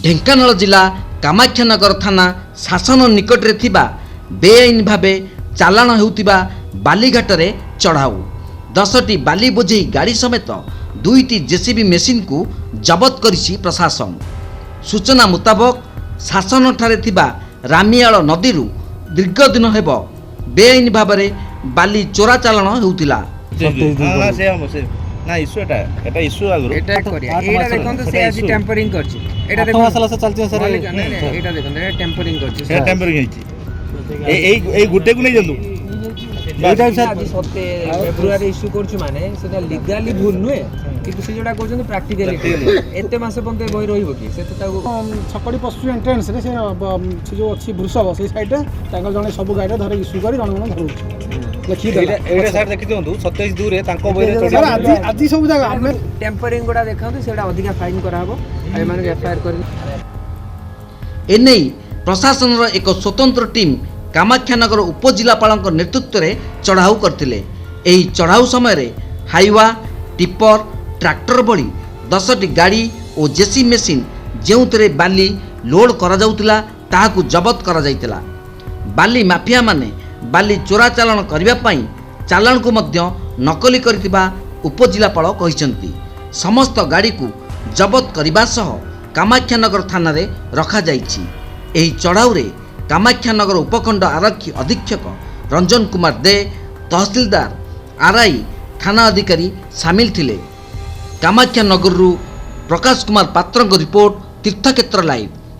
ढेंकानाल जिला कामाख्यानगर थाना शासन निकट रे थिबा बेआईन भावे चालाण हेउतिबा बालीघाटरे चढ़ाऊ 10टी बाली बोझे गाड़ी समेत 2टी जेसीबी मेसीन को जबत करिछि प्रशासन। सूचना मुताबक शासन ठारे थिबा रामियाल नदीरू दीर्घ दिन हेब बेआईन भावे बाली चोरा चालाण हेउतिला। ना इश्यू एटा इश्यू आगु एटा करिया एटा देखन से आज टेम्परिंग करछि एटा देखन मसला से चलछि सर एटा देखन एटा टेम्परिंग करछि एटा टेम्परिंग हेछि ए गुटे को नै जंदु एटा आज 7 फेब्रुआरी इश्यू करछु माने सेटा लीगली भूल नुए किंतु से जोडा करछन प्रैक्टिकली एते मासे पंते बहि रहिबो कि से ताको छकड़ी पशु एंट्रेंस रे से जो अछि वृषभ से साइड तांको जने सब गाइड धरे इश्यू करी जने धरु लिखि दे एटा साइड देखि दियंतु 27 दूर रे तांको बहि रे सर आज सब जगह हम टेम्परिंग गोडा देखंतु सेटा अधिका फाइन करा हबो ए माने एफआईआर करी एने प्रशासन एक स्वतंत्र टीम कामाख्यानगर उपजिलापाल नेतृत्व में चढ़ाऊ करथिले। एही चढ़ाऊ समय हाइवा टिपर ट्रैक्टर भली 10टी गाड़ी और जेसी मेसीन जेउतरे बाली लोड करा जाउतिला ताहाकु जबत करा जाइतिला। बाली माफिया माने बाली चोरा चालाण करिबा पई चालाण को मध्य नकली करथिबा उपजिलापाल कहिसंती। समस्त गाड़ी को जबत करिबा सह कामाख्यानगर थाना रे रखा जाइछि। एही चढ़ाऊ रे कामाख्यानगर उपखंड आरक्षी अधीक्षक रंजन कुमार दे तहसीलदार आरआई थाना अधिकारी सामिल थिले। कामाख्यानगर प्रकाश कुमार पात्र रिपोर्ट तीर्थक्षेत्र लाइव।